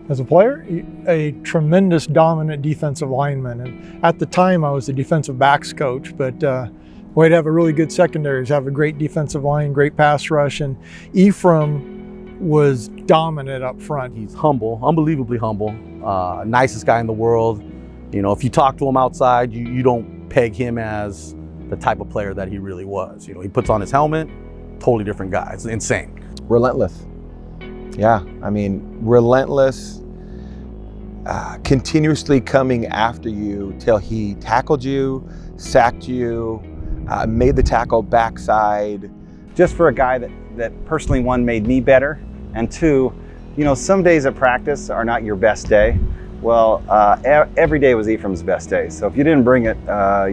As a player, a tremendous dominant defensive lineman. And at the time, I was the defensive backs coach, but way to have a really good secondary is have a great defensive line, great pass rush, and Efriam was dominant up front. He's humble, unbelievably humble, nicest guy in the world. You know, if you talk to him outside, you don't peg him as the type of player that he really was. You know, he puts on his helmet, totally different guy. It's insane. Relentless. Yeah, I mean, relentless, continuously coming after you till he tackled you, sacked you, made the tackle backside. Just for a guy that personally, one, made me better, and two, you know, some days at practice are not your best day. Well, every day was Efriam's best day. So if you didn't bring it,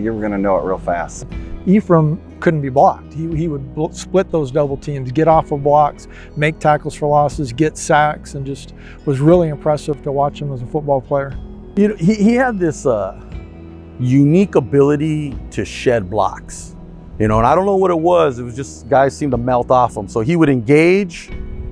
you were gonna know it real fast. Efriam couldn't be blocked. He would split those double teams, get off of blocks, make tackles for losses, get sacks, and just was really impressive to watch him as a football player. You know, he had this unique ability to shed blocks. You know, and I don't know what it was just guys seemed to melt off him. So he would engage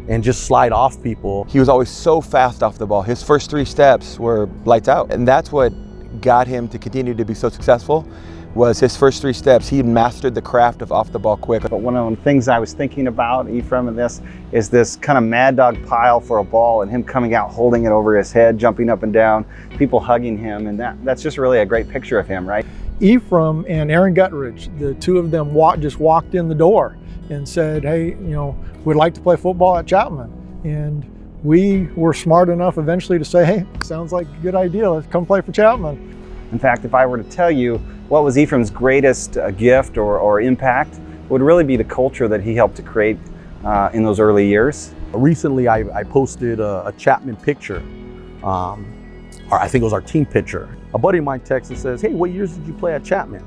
and just slide off people. He was always so fast off the ball. His first 3 steps were lights out. And that's what got him to continue to be so successful, was his first 3 steps. He had mastered the craft of off the ball quick. But one of the things I was thinking about Efriam in this is this kind of mad dog pile for a ball and him coming out, holding it over his head, jumping up and down, people hugging him. And that's just really a great picture of him, right? Efriam and Aaron Guttridge, the two of them just walked in the door and said, hey, you know, we'd like to play football at Chapman. And we were smart enough eventually to say, hey, sounds like a good idea, let's come play for Chapman. In fact, if I were to tell you what was Efriam's greatest gift or impact, it would really be the culture that he helped to create in those early years. Recently, I posted a Chapman picture, or I think it was our team picture. A buddy of mine texts and says, hey, what years did you play at Chapman?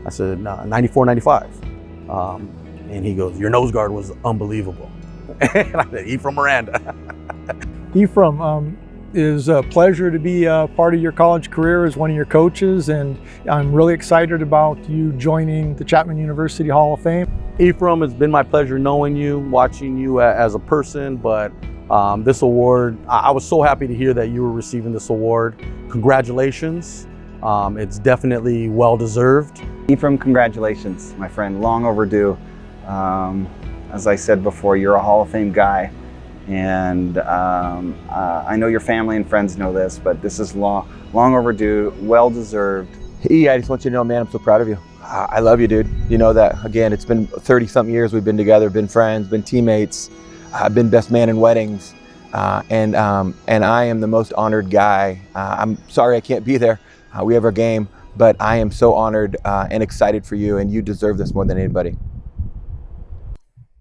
I said, 94, 95. And he goes, your nose guard was unbelievable. And I said, Efriam Miranda. Efriam, is a pleasure to be a part of your college career as one of your coaches, and I'm really excited about you joining the Chapman University Hall of Fame. Efriam, it's been my pleasure knowing you, watching you as a person, but this award, I was so happy to hear that you were receiving this award. Congratulations. It's definitely well-deserved. Efriam, congratulations, my friend, long overdue. As I said before, you're a Hall of Fame guy. And I know your family and friends know this, but this is long overdue, well-deserved. Hey, I just want you to know, man, I'm so proud of you. I love you, dude. You know that, again, it's been 30-something years we've been together, been friends, been teammates, been best man in weddings, and I am the most honored guy. I'm sorry I can't be there. We have our game, but I am so honored and excited for you, and you deserve this more than anybody.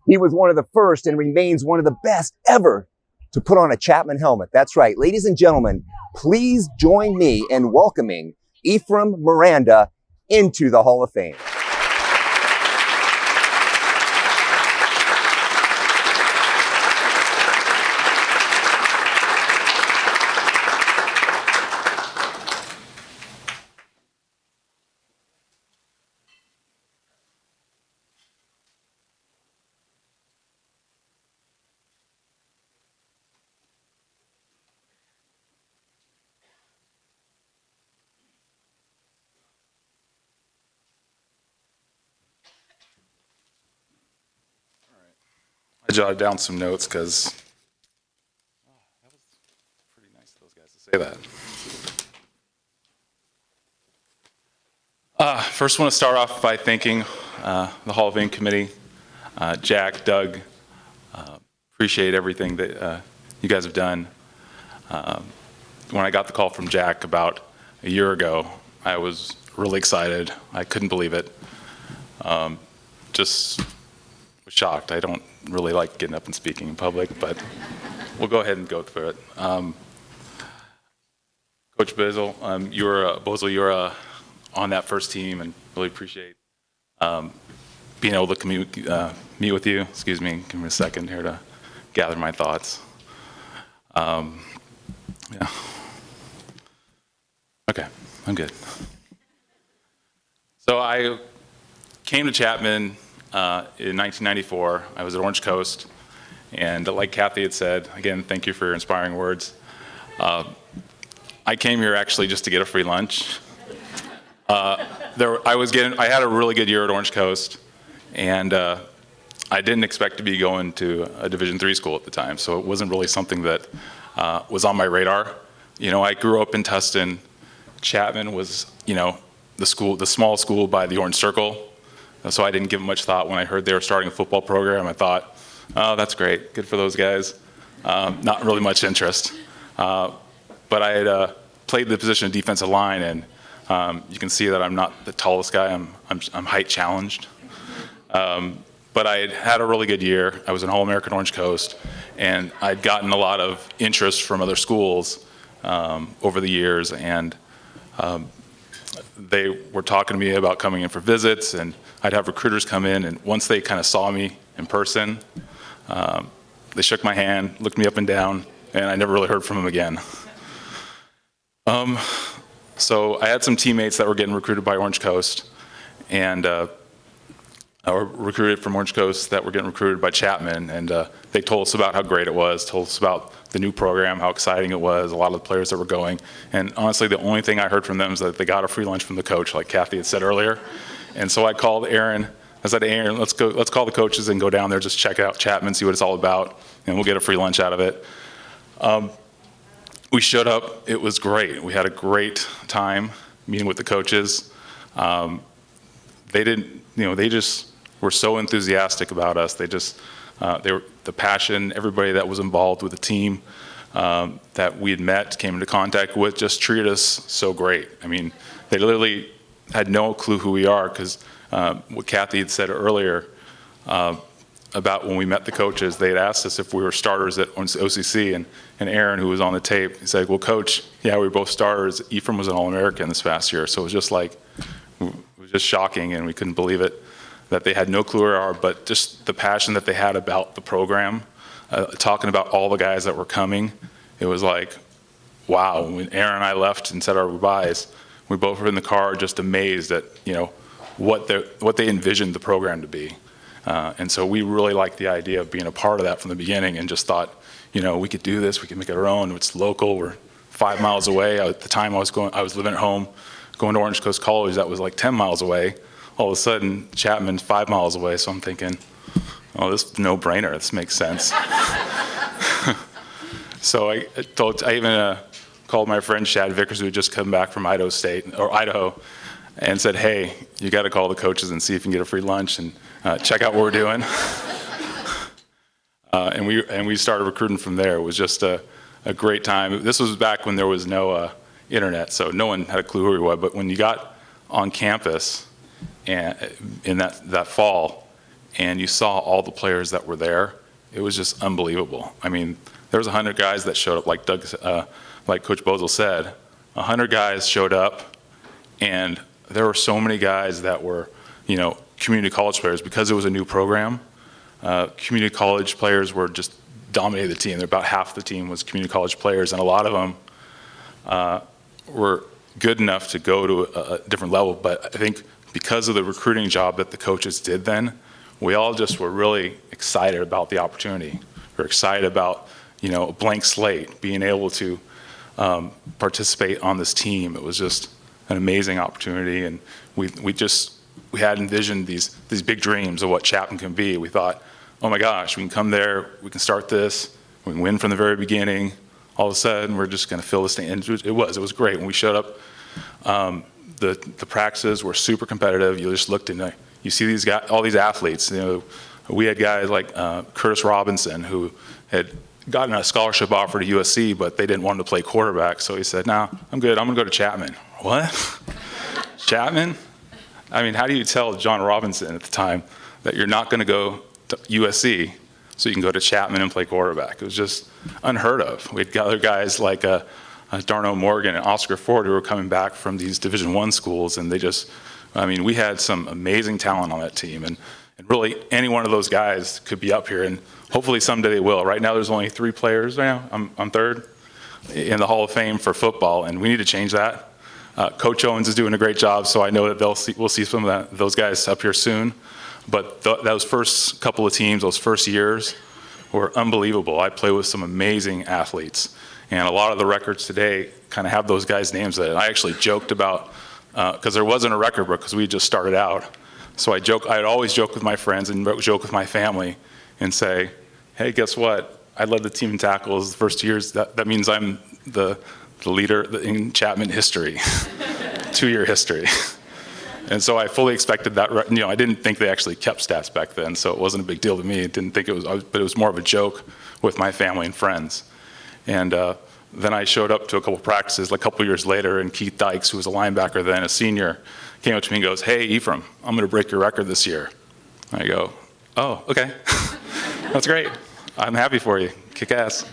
He was one of the first and remains one of the best ever to put on a Chapman helmet. That's right. Ladies and gentlemen, please join me in welcoming Efriam Miranda into the Hall of Fame. I jotted down some notes because that was pretty nice of those guys to say that. First, I want to start off by thanking the Hall of Fame committee, Jack, Doug. Appreciate everything that you guys have done. When I got the call from Jack about a year ago, I was really excited. I couldn't believe it. Just was shocked. I don't really like getting up and speaking in public, but we'll go ahead and go through it. Coach Boesel, you're on that first team, and really appreciate being able to meet with you. Excuse me, give me a second here to gather my thoughts. Yeah. Okay, I'm good. So I came to Chapman in 1994. I was at Orange Coast, and like Kathy had said, again, thank you for your inspiring words. I came here actually just to get a free lunch. I had a really good year at Orange Coast, and I didn't expect to be going to a Division III school at the time, so it wasn't really something that was on my radar. You know, I grew up in Tustin. Chapman was, you know, the small school by the Orange Circle, so I didn't give much thought when I heard they were starting a football program. I thought, oh, that's great, good for those guys. Not really much interest. But I had played the position of defensive line, and you can see that I'm not the tallest guy. I'm height challenged. But I had a really good year. I was an All-American Orange Coast, and I'd gotten a lot of interest from other schools over the years, and they were talking to me about coming in for visits, and I'd have recruiters come in, and once they kind of saw me in person, they shook my hand, looked me up and down, and I never really heard from them again. So I had some teammates that were getting recruited by Orange Coast, and or recruited from Orange Coast that were getting recruited by Chapman, and they told us about how great it was, told us about the new program, how exciting it was, a lot of the players that were going, and honestly the only thing I heard from them is that they got a free lunch from the coach, like Kathy had said earlier. And so I called Aaron. I said, Aaron, let's call the coaches and go down there, just check out Chapman, see what it's all about, and we'll get a free lunch out of it. We showed up, it was great. We had a great time meeting with the coaches. They just were so enthusiastic about us. They were the passion, everybody that was involved with the team that we had met, came into contact with, just treated us so great. I mean, they literally had no clue who we are, because what Kathy had said earlier about when we met the coaches, they had asked us if we were starters at OCC, and Aaron, who was on the tape, he said, well, Coach, yeah, we were both starters. Efriam was an All-American this past year, so it was just like, it was just shocking, and we couldn't believe it, that they had no clue who we are, but just the passion that they had about the program, talking about all the guys that were coming, it was like, wow. When Aaron and I left and said our goodbyes, we both were in the car just amazed at, you know, what they envisioned the program to be. And so we really liked the idea of being a part of that from the beginning, and just thought, you know, we could do this, we could make it our own. It's local, we're 5 miles away. At the time I was living at home, going to Orange Coast College, that was like 10 miles away. All of a sudden, Chapman's 5 miles away, so I'm thinking, oh, this is no brainer, this makes sense. So I even called my friend Shad Vickers, who had just come back from Idaho, and said, hey, you got to call the coaches and see if you can get a free lunch and check out what we're doing. And we started recruiting from there. It was just a great time. This was back when there was no internet, so no one had a clue who we were. But when you got on campus and in that fall, and you saw all the players that were there, it was just unbelievable. I mean, there was 100 guys that showed up, like like Coach Bozel said. 100 guys showed up, and there were so many guys that were, you know, community college players, because it was a new program. Community college players were just dominated the team. About half the team was community college players, and a lot of them were good enough to go to a different level. But I think because of the recruiting job that the coaches did then, we all just were really excited about the opportunity. We're excited about, you know, a blank slate, being able to participate on this team. It was just an amazing opportunity, and we had envisioned these big dreams of what Chapman can be. We thought, oh my gosh, we can come there, we can start this, we can win from the very beginning. All of a sudden, we're just going to fill this thing. And it was great. When we showed up, the practices were super competitive. You just looked and you see these guys, all these athletes. You know, we had guys like Curtis Robinson, who had gotten a scholarship offer to USC, but they didn't want him to play quarterback. So he said, "No, I'm good. I'm going to go to Chapman." What? Chapman? I mean, how do you tell John Robinson at the time that you're not going to go to USC so you can go to Chapman and play quarterback? It was just unheard of. We had other guys like Darno Morgan and Oscar Ford who were coming back from these Division I schools, and they just, I mean, we had some amazing talent on that team, and really any one of those guys could be up here, and hopefully someday they will. Right now there's only 3 players right now. I'm third in the Hall of Fame for football, and we need to change that. Coach Owens is doing a great job, so I know that we'll see some of those guys up here soon. But those first couple of teams, those first years, were unbelievable. I played with some amazing athletes, And a lot of the records today kind of have those guys' names in it. And I actually joked about, because there wasn't a record book because we just started out. So I'd always joke with my friends and joke with my family and say, hey, guess what? I led the team in tackles the first 2 years. That means I'm the leader in Chapman history, 2-year history. And so I fully expected that. I didn't think they actually kept stats back then, so it wasn't a big deal to me. Didn't think it was, but it was more of a joke with my family and friends. And then I showed up to a couple practices a couple years later, and Keith Dykes, who was a linebacker then, a senior, came up to me and goes, hey, Efriam, I'm going to break your record this year. I go, oh, okay. That's great. I'm happy for you. Kick ass.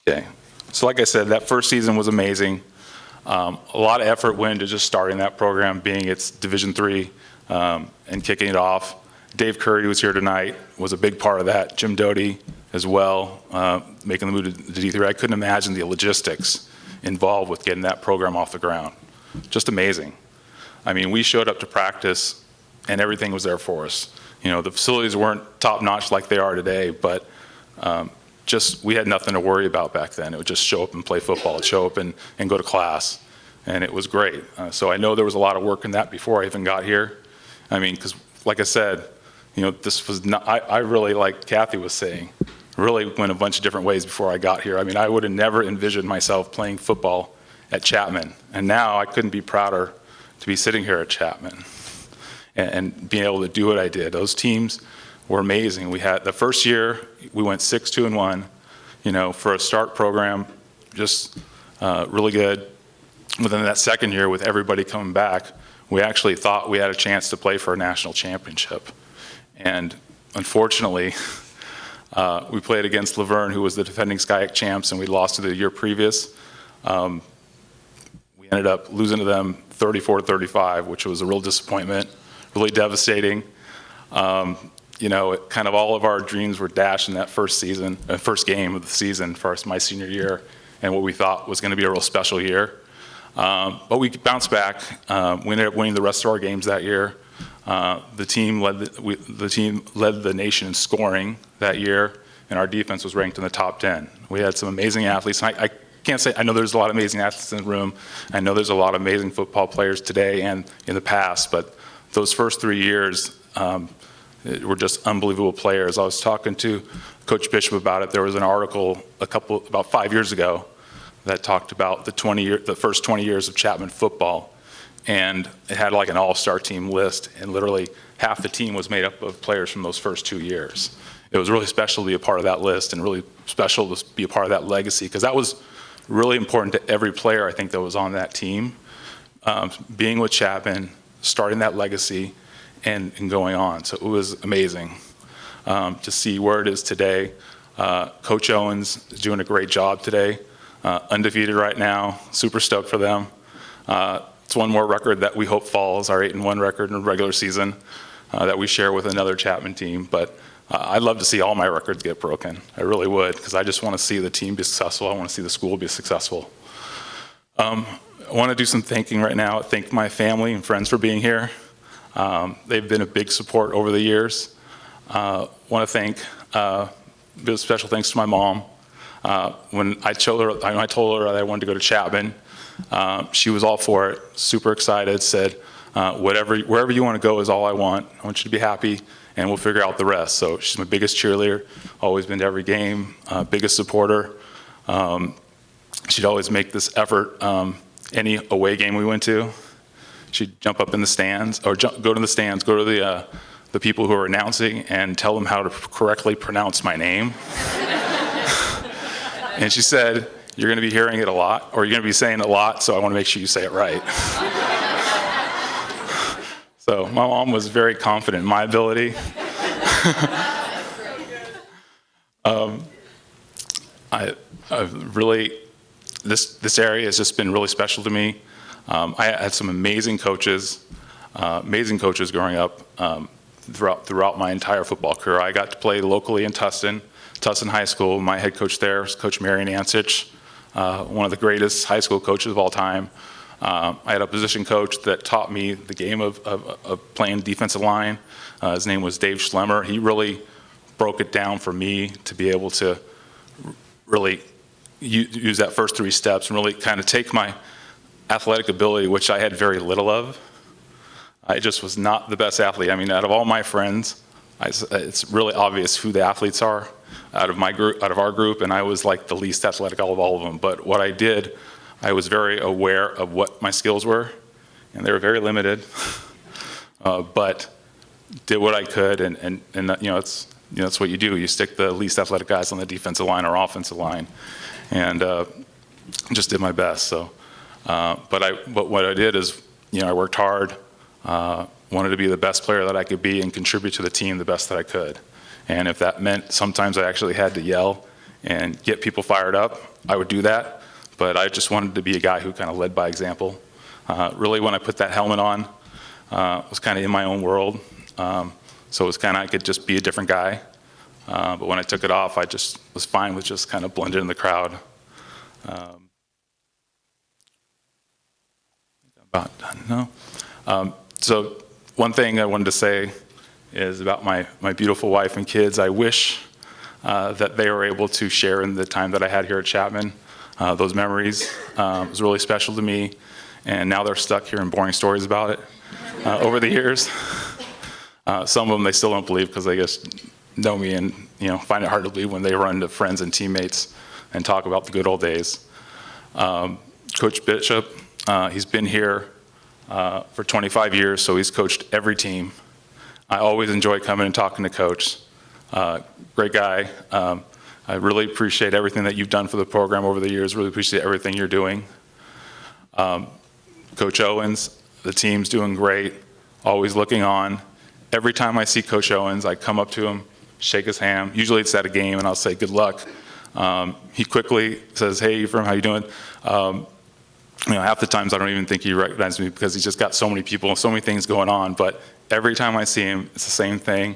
Okay. So like I said, that first season was amazing. A lot of effort went into just starting that program, being its Division III, and kicking it off. Dave Curry, who was here tonight, was a big part of that. Jim Doty as well, making the move to D3. I couldn't imagine the logistics involved with getting that program off the ground. Just amazing. I mean, we showed up to practice and everything was there for us. The facilities weren't top notch like they are today, but we had nothing to worry about back then. It would just show up and play football, show up and go to class, and it was great. So I know there was a lot of work in that before I even got here. I mean, because like I said, this was not, I really, like Kathy was saying, really went a bunch of different ways before I got here. I mean, I would have never envisioned myself playing football at Chapman, and now I couldn't be prouder to be sitting here at Chapman and being able to do what I did. Those teams were amazing. We had the first year we went 6-2-1, for a start program, just really good. But then that second year, with everybody coming back, we actually thought we had a chance to play for a national championship. And unfortunately, we played against Laverne, who was the defending SCIAC champs, and we lost to the year previous. We ended up losing to them 34-35, which was a real disappointment, really devastating. Kind of all of our dreams were dashed in that first game of the season for my senior year, and what we thought was going to be a real special year. But we bounced back. We ended up winning the rest of our games that year. The team led the nation in scoring that year, and our defense was ranked in the top 10. We had some amazing athletes. I can't say, I know there's a lot of amazing athletes in the room. I know there's a lot of amazing football players today and in the past, but those first 3 years were just unbelievable players. I was talking to Coach Bishop about it. There was an article about 5 years ago that talked about the first 20 years of Chapman football, and it had like an all-star team list, and literally half the team was made up of players from those first 2 years. It was really special to be a part of that list and really special to be a part of that legacy, because that was really important to every player, I think, that was on that team. Being with Chapman, starting that legacy, and going on. So it was amazing to see where it is today. Coach Owens is doing a great job today. Undefeated right now, super stoked for them. It's one more record that we hope falls, our 8-1 record in the regular season that we share with another Chapman team. But I'd love to see all my records get broken. I really would, because I just want to see the team be successful. I want to see the school be successful. I want to do some thanking right now. Thank my family and friends for being here. They've been a big support over the years. Want to thank, special thanks to my mom. When I told her that I wanted to go to Chapman, she was all for it, super excited, said, wherever you want to go is all I want. I want you to be happy, and we'll figure out the rest. So she's my biggest cheerleader, always been to every game, biggest supporter. She'd always make this effort, any away game we went to, she'd jump up in the stands, or go to the stands, go to the people who are announcing and tell them how to correctly pronounce my name. And she said, you're going to be hearing it a lot, or you're going to be saying it a lot, so I want to make sure you say it right. So my mom was very confident in my ability. This area has just been really special to me. I had some amazing coaches growing up throughout my entire football career. I got to play locally in Tustin High School. My head coach there was Coach Marion Ansich, one of the greatest high school coaches of all time. I had a position coach that taught me the game of playing defensive line. His name was Dave Schlemmer. He really broke it down for me to be able to really use that first 3 steps and really kind of take my athletic ability, which I had very little of. I just was not the best athlete. I mean, out of all my friends, it's really obvious who the athletes are out of our group, and I was like the least athletic out of all of them. But what I did, I was very aware of what my skills were, and they were very limited. But did what I could, and it's that's what you do. You stick the least athletic guys on the defensive line or offensive line, and just did my best. So, but what I did is, I worked hard. Wanted to be the best player that I could be and contribute to the team the best that I could. And if that meant sometimes I actually had to yell and get people fired up, I would do that. But I just wanted to be a guy who kind of led by example. Really, when I put that helmet on, was kind of in my own world. So it was kind of, I could just be a different guy. But when I took it off, I just was fine with just kind of blending in the crowd. About done, no? So one thing I wanted to say is about my beautiful wife and kids. I wish that they were able to share in the time that I had here at Chapman. Those memories was really special to me, and now they're stuck hearing boring stories about it over the years. Some of them they still don't believe because they just know me and find it hard to believe when they run to friends and teammates and talk about the good old days. Coach Bishop, he's been here for 25 years, so he's coached every team. I always enjoy coming and talking to Coach. Great guy. I really appreciate everything that you've done for the program over the years. Really appreciate everything you're doing. Coach Owens, the team's doing great. Always looking on. Every time I see Coach Owens, I come up to him, shake his hand. Usually it's at a game, and I'll say good luck. He quickly says, "Hey, Efriam, how you doing?" Half the times I don't even think he recognizes me because he's just got so many people and so many things going on. But every time I see him, it's the same thing.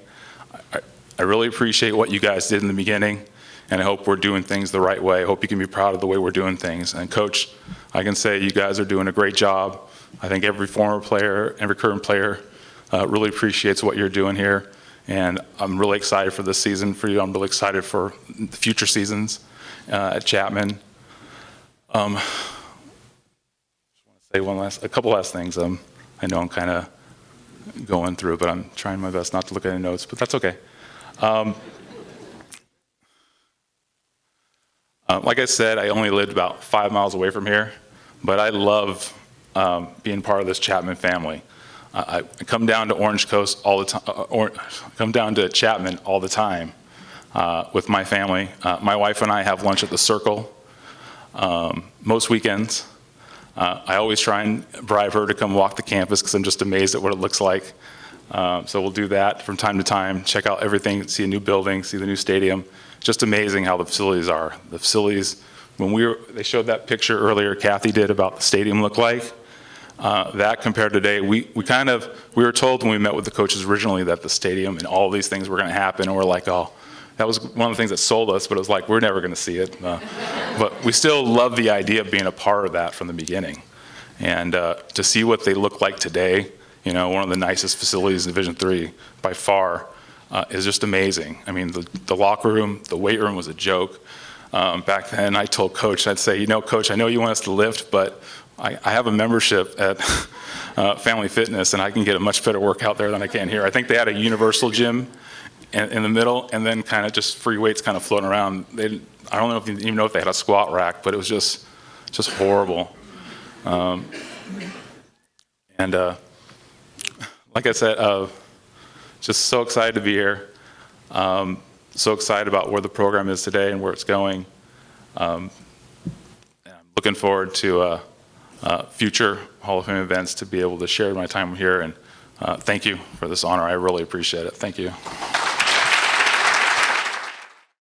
I really appreciate what you guys did in the beginning, and I hope we're doing things the right way. I hope you can be proud of the way we're doing things. And Coach, I can say you guys are doing a great job. I think every former player, every current player really appreciates what you're doing here. And I'm really excited for this season for you. I'm really excited for the future seasons at Chapman. Say a couple last things. I know I'm kind of going through, but I'm trying my best not to look at any notes, but that's okay. Like I said, I only lived about 5 miles away from here, but I love being part of this Chapman family. I come down to Orange Coast all the time, come down to Chapman all the time with my family. My wife and I have lunch at the Circle most weekends. I always try and bribe her to come walk the campus because I'm just amazed at what it looks like. So we'll do that from time to time, check out everything, see a new building, see the new stadium. Just amazing how the facilities are. The facilities, they showed that picture earlier, Kathy did, about the stadium look like. That compared to today, we were told when we met with the coaches originally that the stadium and all these things were going to happen, and we're like, oh, that was one of the things that sold us, but it was like, we're never going to see it. But we still love the idea of being a part of that from the beginning. And to see what they look like today, one of the nicest facilities in Division III by far, is just amazing. I mean, the locker room, the weight room was a joke. Back then, I told Coach, I'd say, Coach, I know you want us to lift, but I have a membership at Family Fitness, and I can get a much better workout there than I can here. I think they had a universal gym in the middle, and then kind of just free weights kind of floating around. I don't even know if they had a squat rack, but it was just horrible. And like I said, just so excited to be here. So excited about where the program is today and where it's going. I'm looking forward to future Hall of Fame events to be able to share my time here. And thank you for this honor. I really appreciate it. Thank you.